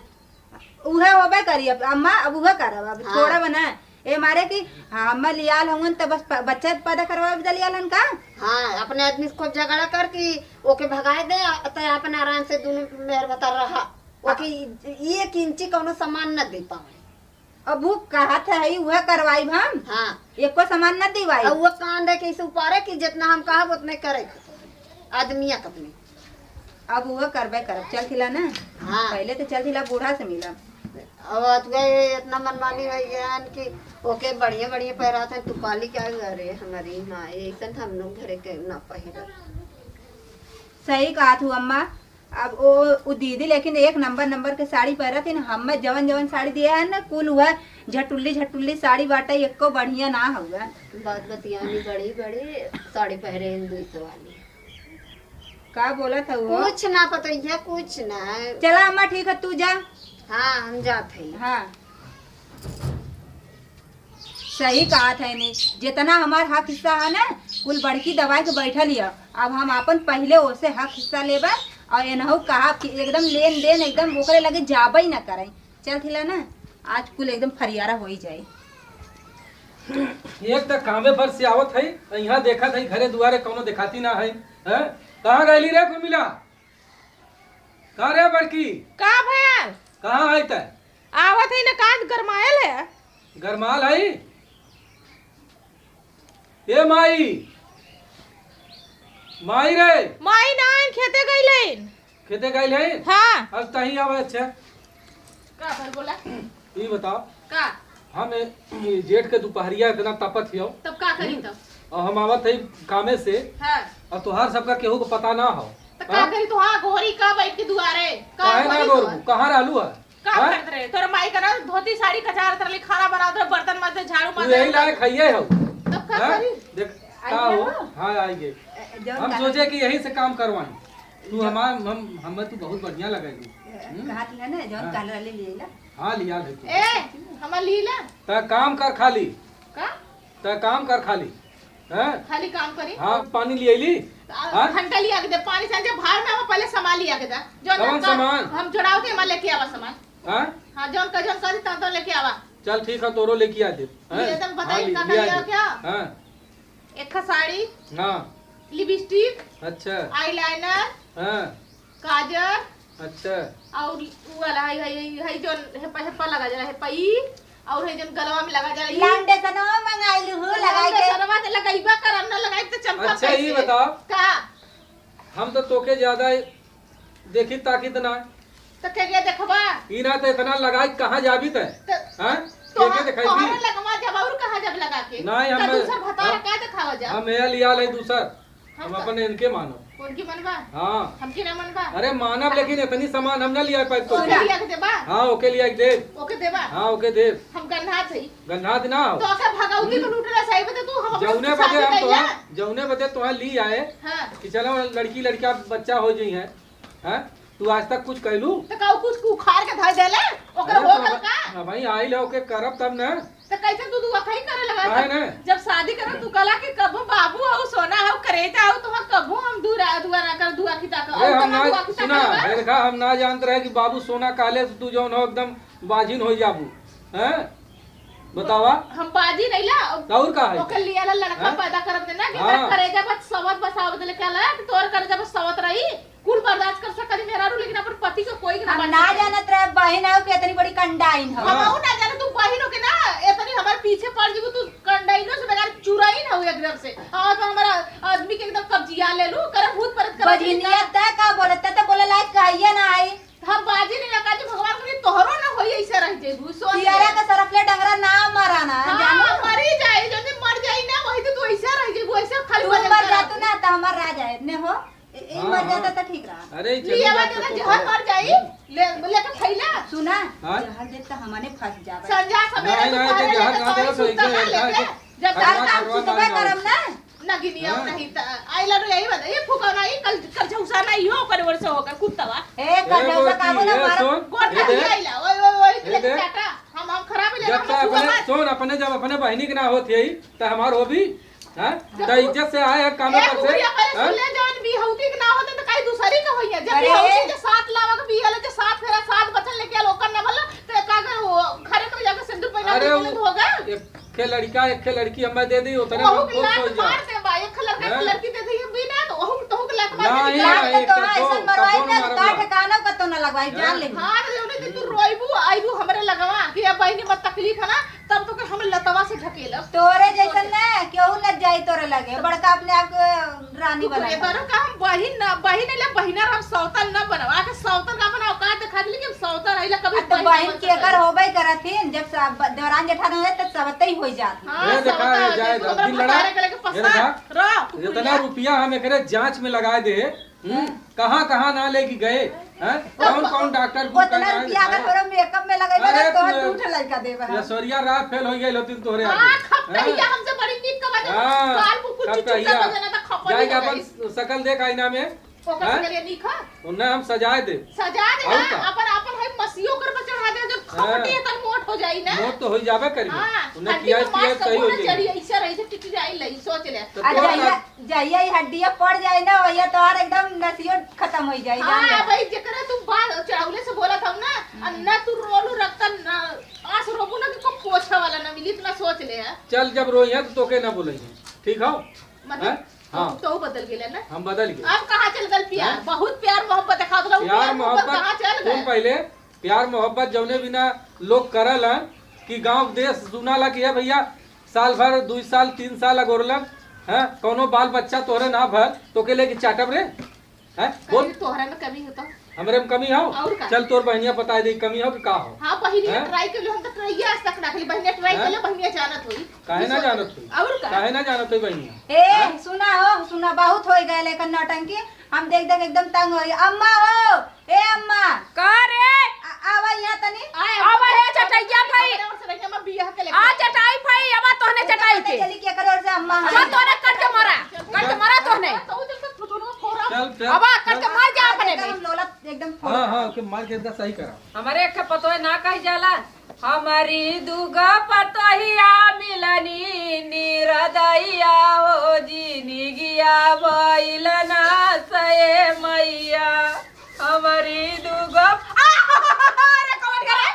उहे होबे करी अब अम्मा, अब उहे करब अब हाँ। छोड़ा बना ए मारे की हम लियाल होंगन त बस बच्चा पैदा करवा दलियाल हन का। हाँ अपने आदमी से खूब झगड़ा कर कि ओके भगाए दे तो अपन आराम से दोनों मेहर बता रहा ओके 1 इंची कौनो सामान न दे पावे। अब वो कहत है उहे करवाई हम। हाँ एको सामान न दिवाई। अब वो कान दे के इसे उपारे कि जितना हम कहब उतने करे आदमिया अपने। अब उहे करबे करब चल थिला ना। हाँ। पहले तो चल थिला बूढ़ा से मिला। अब गए इतना मनमानी हो गया कि ओके बढ़िया बढ़िया पहरा थे तू काली क्या करे हमारी माँ ऐसा हम लोग घरे के ना पहरा। सही कहा तू अम्मा। अब वो दीदी लेकिन 1 नंबर के साड़ी पहरा थी ना, हम जवन साड़ी दिया है ना कुल हुआ झटुल्ली साड़ी बाटा एको बढ़िया ना हुआ। बात बतियानी बड़ी बड़ी साड़ी पहरे हैं 200 वाली। का बोला था वो? कुछ ना पता है कुछ ना। चला अम्मा ठीक है तू जा। हाँ हम जाते हैं। हाँ सही कहा था नहीं, जितना हमार हक हिस्सा है ना कुल बड़की दवाई के बैठल लिया। अब हम अपन पहले ओसे हक हिस्सा लेबा और एनहु कहा कि एकदम लेन देन एकदम ओकरे लगे जाबे ही ना करे। चल थिला ना आज कुल एकदम फरियारा हो ही जाए। एक तक कामे पर से आवत है यहाँ देखा था घरे दुआरे कोनो दिखाती ना है। हैं कहाँ गईली रे कुमिला? कहाँ रे बड़की? का भैया कहाँ है तै? आवत है ना काज गरमायल है। गरमाल है? ए माई माई रे माई नाइन खेते गईलेन। खेते गई है? हाँ अब तही आवे। अच्छा का भर बोला ये बताओ का हम ये जेठ के दोपहरिया इतना तपत हियो तब का करी तब। और हम आवत है कामे से हाँ और तुहार सबका केहू को पता ना हो। तो का करी तो हाँ गोरी का बैठ के दुआरे का काहे ना गोरी गोर तो? कहाँ रहलू है? काम हाँ? करते रहे तोरा माई करा धोती साड़ी कचार तरली खाना बनाओ तो बर्तन मत झाड़ू तू मार यही लायक खाइए हो। तब का हाँ? करी देख का हो। हाँ आइए हम सोचे कि यही से काम करवाएं। तू हमें तू बहुत बढ़िया लगेगी। कहा थिला ना जवन काल वाले ले ला। हाँ लिया ले तू। ए हमार लीला ता काम कर खाली। का ता काम कर खाली। हैं? खाली काम करी। हाँ पानी ले ली। हाँ? घंटा लिया के दे पानी संजे भार में हम पहले सामान लिया के दे जो कौन सामान? हम जोड़ाओ के मां लेके आवा सामान। हाँ? हां जोन का जोन करी तो लेके आवा। चल ठीक है तोरो लेके आ दे। हैं? ये तो बताइए हाँ, का लिया लिया दे। क्या? हाँ एक खा साड़ी हाँ लिपस्टिक अच्छा आईलाइनर हाँ काजल अच्छा और वो वाला है जो हेप्पा लगा जला हेप्पा ई और है जो गलवा में लगा जला ई लांडे तनो मंगाइलु हो लगाई के। सरवा से लगाईबा करम ना लगाई तो चमका अच्छा ये बताओ का हम तो तोके ज्यादा देखी ताकित ना तो के देखबा ई ना तो इतना लगाई कहाँ जाबी ते? हाँ तो के दिखाई तोहरे दी? लगवा जब और कहां जब लगा के नहीं, हम- तो दूसर भतार हम- का दिखावा जा हम ये लिया ले दूसर हम हम अपन इनके मानो। कौन की मनबा हाँ हम की ना मनबा अरे मानव लेकिन इतनी सामान हम ना लिया पाए तो। ओके लिया के देबा हाँ ओके लिया दे। ओके देबा हाँ ओके दे। हम गन्ना सही गंधा ना हो तो अगर भगाउती को लूटला सही बता तू हम अपने जौने साथ बजे हम दैया। जौने बजे तो ली आए हां कि चलो लड़की लड़का बच्चा हो जाई है। हैं तू आज तक कुछ कहलू? तो काऊ कुछ उखाड़ के धर देले ओकरा अरे हो तो गल का हाँ भाई आई लो के करब तब ना। तो कैसे तू दुआ खाई करे लगा काहे ना? जब शादी करो तू कला के कबो बाबू हो सोना हो करेजा हो तो कबो हम दुआ ना कर दुआ खिता कर अरे और हम तो दुआ ना खिता सुना कर देखा हम ना जानते रहे कि बाबू सोना काले से तू जौन हो एकदम बाजिन हो जाबू। हैं बतावा हम बाजी नहीं ला और का है? ओके लिया ला लड़का हाँ? पैदा करब देना कि हाँ। करेजा बस सवत बसाव दे के ला कि तोर करेजा बस सवत रही कुल बर्दाश्त कर सकती मेरा रू लेकिन अपन पति को कोई ना हम बन ना सके। जानत रहे बहन आओ के इतनी बड़ी कंडाइन हो। हाँ। हम ना जाने तू बहिन हो के ना इतनी हमारे पीछे पड़ जीबू तू कंडाइनो से बगैर चुराई ना हो एकदम से और तो हमारा आदमी के एकदम कब्जिया ले लू कर भूत परत कर बजनिया ता का बोलत त बोले लायक कहिए ना आई। हम बाजी नहीं लगा जो भगवान को तोहरो ना होई ऐसे रह जे भूसो सियारा का सरफले डंगरा ना मराना जानो। हां मरी जाए जो मर जाई ना वही तो तू ऐसे रह जे ऐसे खाली तू बजे मर जातू ना त हमर राज है ने हो ई हाँ, मर जाता हाँ। त ठीक रहा। अरे चली लिया बात बात तो जहां मर जाई ले के खैला सुना हाँ? जहां देख त हमने फंस जावे। संजा सवेरे नहीं, नहीं, दुपहरे जहाँ लेके जहाँ सोई देखो सुता सोई ना से लेके जहाँ जब खतरा काल काम करवा सुतबे ना करम ना ना गिनिया नहीं ता आइला रे यही बता ये फुका नहीं कल कल झौसा नहीं हो कर वर्ष होकर कुत्तावा ए कजौसा काबू ना मारो गोड़ का आइला ओए ले चाटा हम खराब ले जब अपने सुन अपने जब अपने बहनी के ना होत यही त हमार हो भी हां त इज्जत से आए काम पर से हां ले जवन भी हौती के ना होते त काई दूसरी का होइया जब भी हौती के साथ लावा के बिया ले 7 फेरा 7 बचन लेके लोकन ना बोला त कागर वो घरे में जाके सिंदूर पहना दे होगा एक लड़का एक लड़की हमें दे दी उतने बहुत हो जा मार दे भाई एक लड़की दे दी बिना तो वो तो लक मार नहीं नहीं तो ऐसा मरवाई ना का ठिकाना का तो ना लगवाई जान ले हां रे तू रोइबू आइबू हमरे लगवा कि अब बहनी मत तकलीफ है ना तब तो हम लतवा से ढकेलब तोरे जैसन ना क्यों न जाई तोरे लगे बड़का अपने आप को रानी बना ये बारो का हम बहिन ले बहिना हम सौतन न बनवा के सौतन का अपना औकात दिखा दिली कि सौतन आइला कभी तो बहन के अगर होबे करथिन जब दौरान जेठान होए त सबते ही हो जात ये देखा है जाए दिन लड़ा ये देखा इतना रुपया हम एकरे जांच में लगा दे कहां ना लेके गए हैं कौन डॉक्टर को उतना रुपया अगर तोरे मेकअप में लगाई अरे तो दूठ लड़का देबे ये सोरिया रात फेल हो गई लोतिन तोरे हां खपैया हमसे बड़ी नीक का बजा काल को कुछ चुच्चा बजना त खपो जाए अपन शकल देख आईना में फोकस करिए नीखा उन्हें हम सजाए दे अपन है मसियो कर चढ़ा दे जो खपटी है तन मोट हो जाई ना मोट तो हो जाबे करी उन्हें किया सही हो जाई चढ़ी ऐसे रही से टिक जाई लई सोच ले जाइए हड्डियां पड़ जाए ना वही तो और एकदम नसियो खत्म हो जाए जान हां भाई जेकरा तू बात चढ़ावले से बोला था ना अन्ना तू रोलू रखता ना आस रोबू ना कि को पोछा वाला ना मिली इतना सोच ले है चल जब रोई है तो के ना बोलेंगे ठीक हो मतलब हाँ तो बदल गेले ना हम बदल गए अब कहां चल गल प्यार बहुत प्यार मोहब्बत दिखा दो प्यार कहां मोहब्बत चल तुम गए पहले प्यार मोहब्बत जौने बिना लोग करल कि गांव देश सुना ला कि है भैया साल भर 2 साल 3 साल अगोरलन हैं कोनो बाल बच्चा तोरे ना भर तो के लेके चाटब रे हैं बोल तोहरा में कमी है तो हमरे में कमी हो चल तोर बहनिया बता दे कमी हो कि का हो हां बहिनिया ट्राई कर लो हम तो ट्राई आज तक रख ली बहिनिया ट्राई कर लो बहिनिया जानत होई काहे ना जानत होई और का काहे ना जानत होई बहनिया ए सुना बहुत हो गए लेकिन नौटंकी हम देख एकदम तंग हो गए अम्मा हो ए अम्मा का रे आवा यहाँ तनी आवा है चटैया भाई और से हम बियाह के ले आ चटाई भाई अब तोहने चटाई के चली के करो से अम्मा अब तोने कट के मारा तोहने तो जब तक फुटनो फोरा चल अब कट के मार जा अपने भी लोला एकदम हां के मार के एकदम सही करा हमारे एक पतो ना कह जाला हमारी दुगा पतोहिया मिलनी निरदैया ओ जीनी गिया बैलना सए मैया हमारी दुगा अरे कौन करे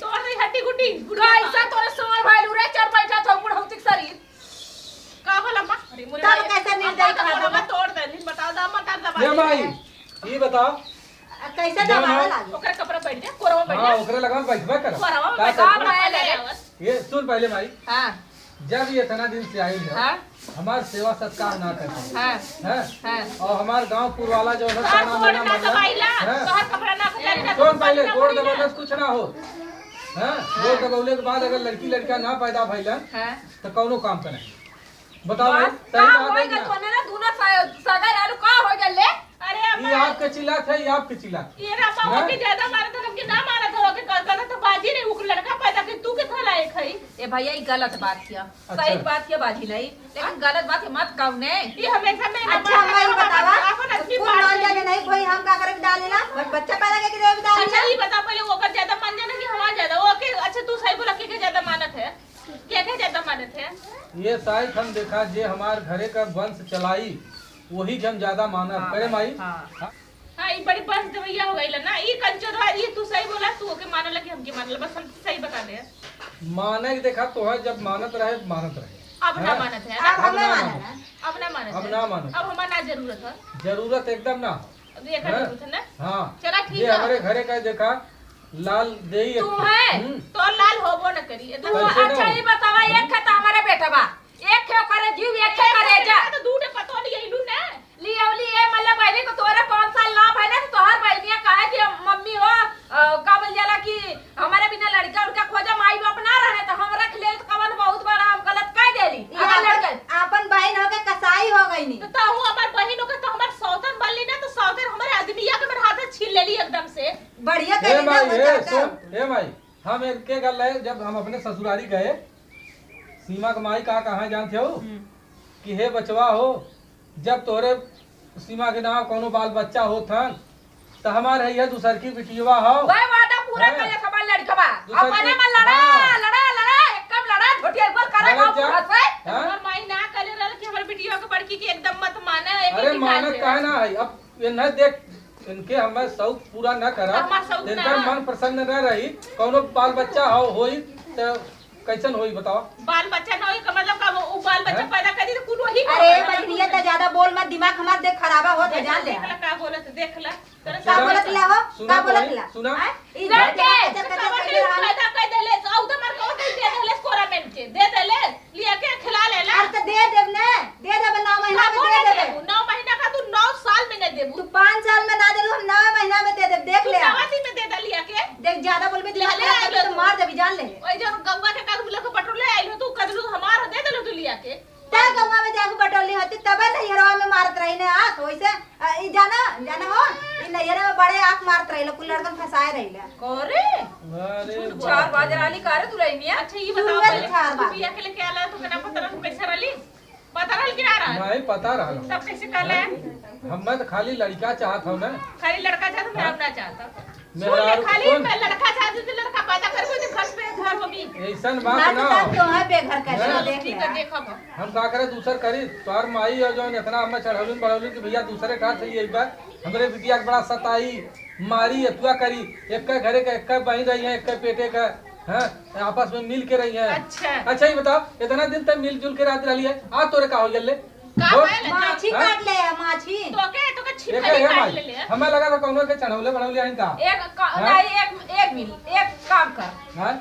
तोर रे हड्डी गुड्डी कैसा तोरे सोर भाई रे चढ़ बैठा तो बुढ़ होतिक शरीर का बोला मां अरे मोरे तब कैसे निर्दय खा दो तोड़ दे नहीं बता दा मत दबा ये भाई ये बताओ कैसे दबावा लागे ओकर कपड़ा बैठ जा कोरवा बैठ हां जा ओकरे लगाम बैठबे कर कोरवा का बैठ कर? जा ये सुन पहले भाई हां जब ये इतना दिन से आई है हां हमार सेवा सत्कार ना करते हां हैं हां और हमार गांव पुर वाला जो है तोर खाना तोड़ वाना ना मतलब दबाइला हैं? तोहर कपड़ा ना बदल कौन पहले तोड़ जबरदस्त कुछ ना हो हैं वो दबौले के बाद अगर लड़की लड़का ना पैदा भइलन हां तो कौनो काम करे बताओ भाई का सही बात होएगा है ना? तोने ना दूना सगर आलू का हो गले अरे ये अम्मा आपके चिल्लात है ये आपके चिल्लात ये रामा हो के ज्यादा मारत है कि ना मारत हो के कहता तो बाजी नहीं उक लड़का पैदा कि तू के थला एक है ए भैया ये गलत बात किया अच्छा। सही बात किया बाजी नहीं लेकिन गलत बात है मत कहू ने ये हमेशा में अच्छा अम्मा ये बतावा अपन आदमी कुल नॉन जाने नहीं कोई हम का करे डालेला बच्चा पैदा करके देवे डाल अच्छा ये बता पहले वो का ज्यादा मान जाना कि हमारा ज्यादा ओके अच्छा तू सही बोला कि ज्यादा मानत है क्या ज्यादा मानत है ये शायद हम देखा जे हमार घरे का वंश चलाई वही के हम ज्यादा मानत करे माई हां हां ये बड़ी बस दवैया हो गइल ना ये कंचोदवा ये तू सही बोला तू ओके मानला कि हमके मानला बस हम सही बता दे माने के देखा तो है जब मानत रहे अब ना मानत है अब हमें मानना अब ना मानत अब है ना मानत अब हमारा ना जरूरत है जरूरत एकदम ना अब ये का जरूरत है ना हाँ चला ठीक ये है हमारे घरे का देखा लाल देई तू है तो लाल होबो न करी तू अच्छा ये बतावा एक खता हमारे बेटा बा एक खे करे जीव एक खे करे जा तो दूटे पतो नहीं आइलू ना लियावली ए मतलब बहनी को तोरे 5 साल ना भइले तो तोहर बहनिया कहे कि मम्मी हो का बोल जाला कि हमारे बिना लड़का उनका खोजा माई बाप ना रहे तो हम रख ले तो कवन बहुत बड़ा हम गलत कह देली अगर लड़का अपन बहन हो के कसाई हो गई नी तो ताऊ हमार बहन के तो हमार सौतन बल्ली ना तो सौतन हमारे आदमिया के मेरे हाथ से छीन लेली एकदम से बढ़िया हे कर भाई हे सुन हे भाई हम एक के गल है जब हम अपने ससुरारी गए सीमा के माई कहाँ जानते हो कि हे बचवा हो, जब तोरे सीमा के नाम कोनो बाल बच्चा हो था तो हमारे है दूसर की बिटिया हो वही वादा पूरा हाँ। कर सवाल लड़कवा दूसर अपने की- में लड़ा हाँ। लड़ा लड़ा एकदम लड़ा छोटी एक बार करे लड़ा जा। पूरा से हाँ? हमर माई ना करे रहल कि हमर बिटिया के बड़की के एकदम मत माने एक अरे ही मानत दिखा काहे ना है, अब ये न देख इनके हमें शौक पूरा न करा हमार शौक ना। इनका मन प्रसन्न न रही, कोनो बाल बच्चा होई तो कैसन होई बताओ। बाल बच्चा ना होई का मतलब का वो बाल बच्चा हाँ? पैदा कर दी तो कुल वही अरे बजनिया तो ज्यादा बोल मत, दिमाग हमार देख खराबा हो तो जान ले। देख ला का बोलत देख ला तेरे का बोलत ला हो, सुना का तो बोलत है, ला सुना। हैं? ई इधर लड़के के, कचर कचर कवर करके के रहा। फायदा कर देले औ तो मर को दे देले कोरा में के दे देले लिया के खिला लेला अरे तो दे देब ने, दे देब 9 महीना में दे देब। 9 महीना का तू 9 साल में नहीं देबू तू 5 साल में ना देलू, हम 9 महीना में दे देब, देख तू ले। नवासी में दे दे लिया के देख ज्यादा बोलबे ले ले दिमाग खराब आइलो करके तो तू। मार देबी जान ले। ओए जो गंगा के कागज लेके पटोले आइल हो तू कदलू हमार दे देलू तू लिया के ता गौवा में जाके बटोली होती तबे नैहरवा में मारत रही ने आंख वैसे ई जाना हो, ई नैहर में बड़े आंख मारत रही कुल लड़कन फंसाए रही ले। करे अरे 4 बजे वाली करे तू रही अच्छा ये तू बताओ बस पहले ठार तू बात। बिया के लेके आला तो केना पता रहू कैसे रहली पता रहल कि ना रहल नहीं पता रहा तब कैसे कहले हमें तो खाली लड़का चाहत हो ना। खाली लड़का चाहता मैं अपना चाहता सुन मेहरारू- ले खाली सुन। लड़का चाहती तो लड़का पैदा करबो तो घर पे घर होबी ऐसन बात बात ना बात हो। तो है बेघर कर हाँ। देख ठीक ले। है देखब हम का करे दूसर करी तोहर माई और जो इतना हमें चढ़ौलिन बढ़ौलिन कि भैया दूसरे का सही एक बार हमरे बिटिया के बड़ा सताई मारी अतुआ करी, एक का घरे का एक का बही रही है, एक का पेटे का हाँ आपस में मिल के रही है। अच्छा ये बताओ इतना दिन तक मिलजुल के रहती रही है, आज तोरे का हो गए का बोल। भइल माछी हाँ? काट ले माछी। तो के एक छिपा है काट माई ले ले हमें लगा था कौनो के चढ़ौले बढ़ौले हैं का नहीं एक मिनट एक काम कर हाँ?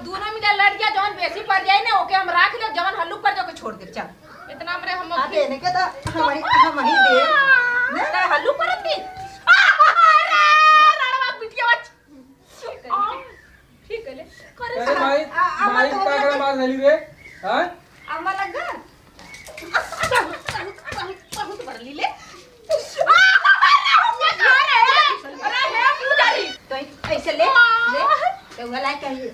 दोनों मिला लड़कियां जौन बेसी पड़ जाए ना ओके हम राख ले जवन हल्लू पर जाके छोड़ दे चल इतना हमरे हम आ देने के तो हम ही दे नहीं नहीं हल्लू पर थी ठीक है ले अरे माई माई तो का करे मार धली रे हाँ? अम्मा लग गए बहुत भर ली ले तो ऐसे ले तो गला कहिए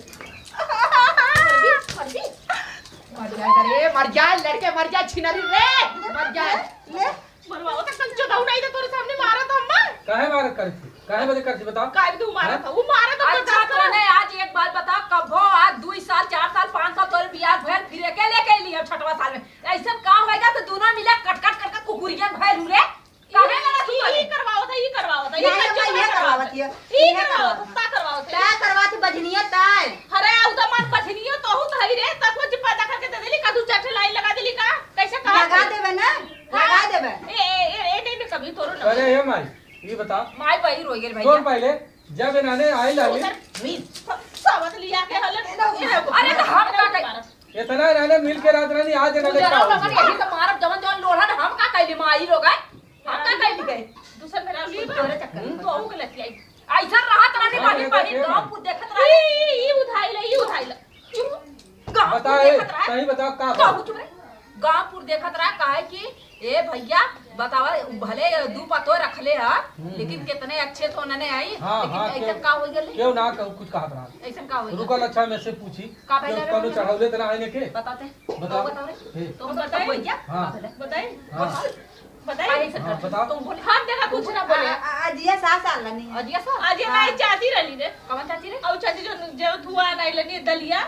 मर जाए लड़के मर जाए छिनरी रे मर जाए ले मरवाओ तो कंचो दाऊ नहीं तो तोरे सामने मारा था अम्मा काहे मार करती थी, काहे बजे करती बताओ। काय तू मारा था वो मारा था अच्छा तो नहीं आज एक बात बता कब हो आज 2 साल 4 साल 5 साल तोर बियाह भइल फिर के लेके लिए छठवा साल में ऐसा काम होएगा तो दोनों मिला कट कट करके कुकुरियन भइल रे काहे ना तू ये करवाओ था ये करवाओ था नहीं अम्मा ये करवावत है ये करवाओ था ता करवाओ था क्या करवाती बजनिया ताय अरे औ तो मन पछनियो तो हूं धई रे तक वो पैदा करके दे देली का तू चाटे लाइन लगा देली का कैसे कहा लगा देबे ना लगा देबे ए नहीं कभी तोरो ना अरे ये माई ये बता माई बही रोई गेल कौन भैया पहले जब इन्होंने आई लाली सावत लिया के हलन अरे तो हम का कही इतना इन्होंने मिल के रात रानी आज इन्होंने क्या जरा हो मगर गया? यही तो मारब जवन जवन लोढ़न हम का कइली माई लोग हम का कइली गए दूसर मेरा ली तोरे चक्कर में। तो औ के लती आई ऐसा रहत रहनी हाँ, बही ये बही तो गांव को देखत रहे ई उठाई ले गांव बता को ए, देखत रहे सही बताओ का कहू चुप रे गांवपुर देखत रहा काहे कि ए भैया बतावा भले दू पतो रखले हा लेकिन कितने अच्छे तो उन्होंने आई हाँ, हाँ, लेकिन ऐसा क्यों- का हो गेले क्यों ना कहूँ कुछ कहा रहा ऐसा का हो गेले रुकल अच्छा मैं से पूछी का पहले कौन चढ़ौले तना आने के बताते बताओ। बताओ रे हे, तुम बताए? बताए भैया हाँ। बताई हाँ बताई हाँ, बताओ। तुम बोले हम देखा कुछ ना बोले अजिया सास आला नहीं अजिया सा आज ये नहीं चाहती रही रे कवन चाची रे और चाची जो धुआ नहीं लनी दलिया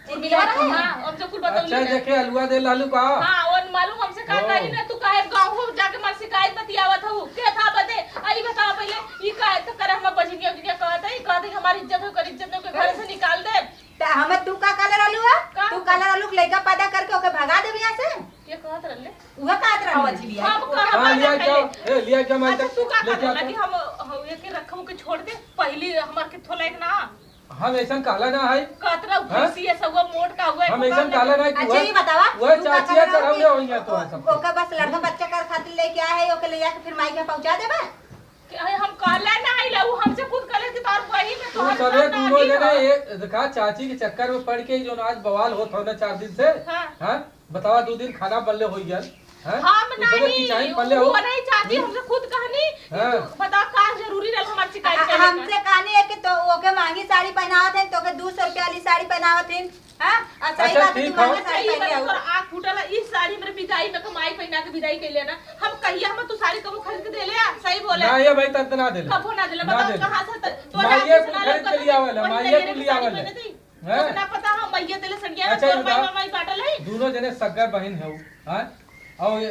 मिलवा रहे हां हम जो कुल बतौली अच्छा देखे अलुआ दे लालू का हां और मालूम हमसे का ओ। कही ना तू काहे गांव हो जाके मर शिकायत बतियावत हो के था बते आई बता पहले ई काहे तो करे हम बजनिया के कहत है कहत है हमारी इज्जत हो कर इज्जत के घर से निकाल दे त हमें तू का काले रहलू है का? तू काले रहलू लइका पैदा करके ओके भगा देबी यहां से के कहत रहले उहे कहत रहलू आवाज लिया हम कहा हाँ लिया क्या ए लिया क्या मैं अच्छा तू का लेके कहत आता लगी हम ये के रखम के छोड़ दे पहली हमार के थोलाइक ना हम ऐसा कहला ना है कहत रहा खुशी है सब मोट का हुआ हम ऐसा कहला ना कि अच्छा ये बतावा वह तू का चाचिया काले रहलू चढ़ौले होइया तो कि सब ओके बस लड़का बच्चा कर खातिर लेके आए है ओके ले जाके फिर माई के पहुंचा देबे हम कहला ना आइला वो हमसे खुद कहले कि तोर बही में तू तोहर सबे नाम दोनों नहीं जने हो। एक देखा चाची के चक्कर में पड़ के जो आज बवाल होत हो ना 4 दिन से हाँ। हाँ बतावा 2 दिन खाना बनले हो गया हैं? हम दूसरे की नहीं चाय पल्ले वो हो नहीं चाहती हमसे खुद कहनी हाँ। बता का जरूरी रहा हमारी शिकायत करे हमसे कहानी है कि तो ओके महंगी साड़ी पहनावत है तो के 200 रुपया वाली साड़ी पहनावत है हां सही अच्छा, बात है ठीक तू महंगी है। साड़ी सही पहन बात लिया और आँख फूटल इस साड़ी मेरे विदाई में कमाई पहना के विदाई के लिए ना हम कहिया हम तू साड़ी कबो खरीद के दे ले सही बोले ना ये भाई तंत ना दे कबो ना दिला ना बताओ दे। कहां से तो माइये को खरीद के लिया वाला माइये को लिया वाला तो ना पता हम मैया तेले सड़िया अच्छा, और ये बताओ। माई बाटल है दोनों जने सग्गा बहन है हैं और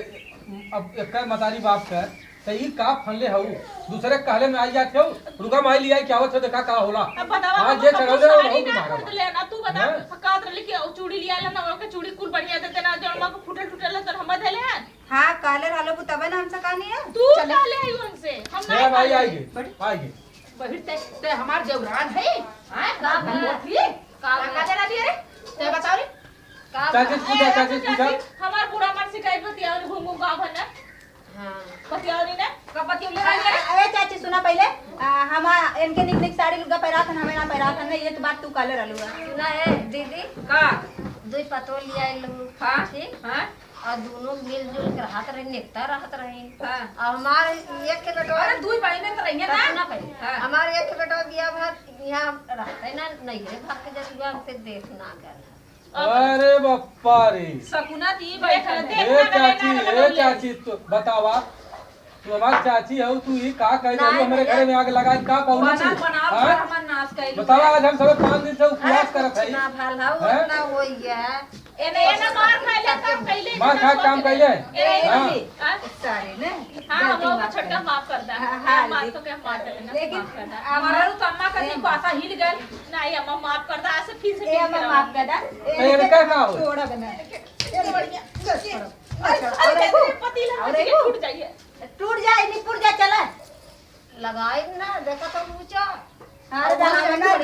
अब एक मतारी बाप का तो ई का फनले हऊ दूसरे कहले में आई जाते हो रुका माई लिया क्या होत देखा का होला अब बताओ आज जे चढ़ो दे साड़ी बहुत ना मारा खरीद ले ना तू बता हाँ। का तरह लिखी चूड़ी लिया ना ओके चूड़ी कुल बढ़िया देते ना जड़मा को फुटल टूटल तो हम देले हैं हां काले रहलो तबे ना हमसे कहानी है तू काले आई उनसे हम है नहीं भाई काले। आएगी बहिर ते हमार जवरान है हां का बोलती का दे रही रे ते बताओ रे चाची पूछा चाची पूछा हमार बुढ़ा मन शिकायत बतिया घूम घूम गाँव भर ना हां बतिया ने का पति ले रही रे अरे चाची सुना पहले हम इनके निक निक साड़ी लुगा पहरात हमें ना पहरात ना ये तो बात तू काले रहलुगा सुना है दीदी का दुई पतो लिया लोग हां ठीक हां और दोनों मिलजुल के रहत रहे निकता रहत रहे हां और हमारे एक के बेटा अरे दुई बहिने तो रहिए ना सुना पहले हाँ। हमारे एक के बेटा बिया भात यहाँ रहता है ना नहीं रे भाग के जरूर हमसे देखना गया अरे बप्पा रे सकुना दी बैठल देख ए चाची तू बतावा तू हमारी चाची हो तू ही का कह रही हमारे घर में आग लगाई का पौनी बना बना हाँ? हमर नाश कैल बतावा आज हम सब 5 दिन से उपवास करत है ना भाल हाउ हैं? ना होई है एने मार खाइले काम कैले मार खा काम कैले हां साड़ी ने हां हम लोग को छोटा माफ कर दा हाँ, मार तो क्या मार देना लेकिन माफ कर दा हमारा तो अम्मा का नी पासा हिल गल नहीं अम्मा माफ कर दा आज से फिर से ए हम माफ कर दा ए का का हो थोड़ा बना अरे पति लगा छूट जाइए टूट जाए नहीं पुर जा चला लगाई ना देखा तो ऊंचा अरे जहां ना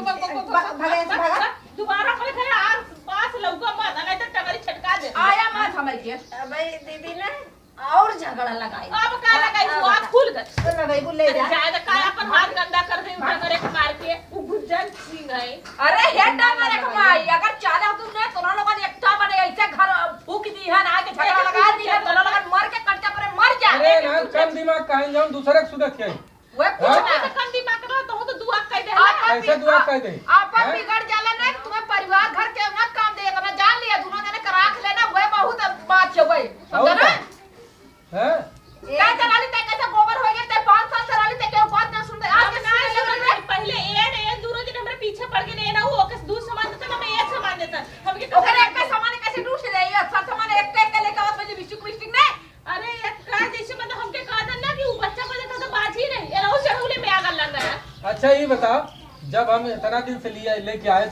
भगा भगा दोबारा करे करे आर पास लौका मत नहीं तो टंगरी छटका दे आया मत हमर के भाई दीदी ने और झगड़ा लगाई अब का लगाई वो आँख खुल गई तो लगाई को ले जा शायद का अपन हाथ गंदा कर दे टंगरे के मार के वो गुज्जन सिंह है अरे हेड मारे कमाई अगर चाहे तुमने तोरा लोगन एकटा बने ऐसे घर फूक दी है ना के झगड़ा लगा दी है तोरा लोगन मर के कट्टा पर मर जा अरे ना कम दिमाग काहे जाऊं दूसरे के सुदत है वे हाँ? कुछ ना तो कम दिमाग रहा तो दुआ कह दे ऐसे दुआ कह दे आपन हैं? बिगड़ जाला ना तुम्हें परिवार घर के ना काम दे ना जान लिया दोनों जने कराख लेना वे बहुत बात है वे समझ ना हैं क्या कराली ते कैसे गोबर हो गया ते 5 साल कराली ते के बात ना सुनते आज आज के ना सुनते पहले ए दूरो दिन हमरे पीछे पड़ गए ने ना वो के दूर सामान देता ना मैं एक सामान देता हम के ओकरे एक के सामान कैसे टूट जाई है सब सामान एक के लेके आवत में बिस्टिक बिस्टिक नहीं अरे एक का जैसे मतलब हमके कहा था ना कि वो बच्चा को देखा तो बाज ही नहीं ये रोज चढ़ौले में आग लग गया अच्छा ये बता जब हम इतना दिन से लिया लेके आए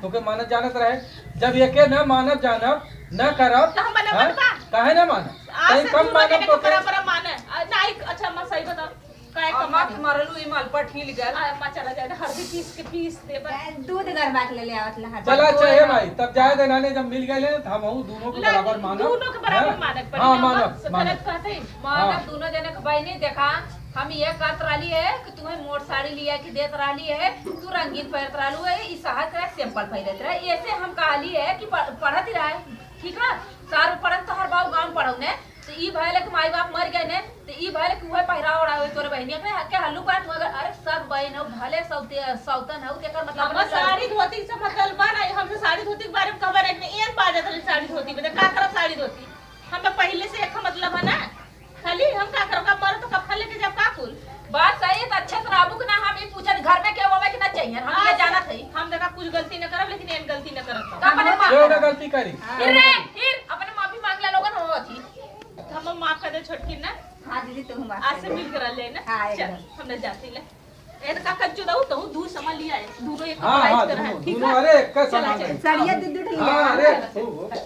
तोके मानत जानत रहे जब एके न मानत जानब न करब तो हम बना हैं? बनवा। काहे न मानब आज कहीं से कम दूर मानब रहने तो के बराबर माने नहीं अच्छा मैं सही बता काय कम अम्मा के मरलू ई माल पर ठील गल अम्मा चला जाए हल्दी पीस दे पर दूध गरमा के ले ले आवत लहा चला अच्छा है भाई तब जाए देना ने जब मिल गए तो हम दोनों को बराबर मानब दोनों के बराबर हैं? मानक पड़ी हाँ मानब गलत मानब कहते मानव दोनों जने के भाई नहीं देखा हम ये कहत रही है कि तुम्हें मोट साड़ी लिया कि देत रही है तू रंगीन पहनत रहलू है ई सहज रहे सिंपल पहनत रहे ऐसे हम कहली है कि पढ़त ही रहे ठीक है सार पढ़त तो हर बाबू गांव में पढ़ौ ने तो ई भइले कि माई बाप मर गए ने तो ई भइले कि वह पहिरा ओढ़ावे तोरे बहनिया के हल्लू पर मगर अरे सब बहन हो भले सौतन हो तेकर मतलब हम साड़ी धोती से मतलब बना हमसे साड़ी धोती के बारे में खबर है कि एन बात है साड़ी धोती में का करब साड़ी धोती हम पहले से एक मतलब है ना खाली हम का करब का मर तो कफन लेके जब का कुल बात सही है तो अच्छे से राबू के ना हम ई पूछन घर में के होवे कि ना चाहिए हम ये जाना थी हम देखा कुछ गलती न करब लेकिन एन गलती न करब का अपने मां जो ना गलती करी फिर अपने माफी मांग ले लोगन हो थी हम माफ कर दे छोटकी ना हां दीदी तू माफ आज से मिल कर ले ना हाँ, चल एकदम। हमने जाती ले ए का कच्चू दऊ तो दूध सामान लिया है दोनों एक हाँ हाँ प्राइस कर है दोनों ठीक दोनों है अरे एक का चला, सामान चला। है। साड़िया दूध हाँ लिया अरे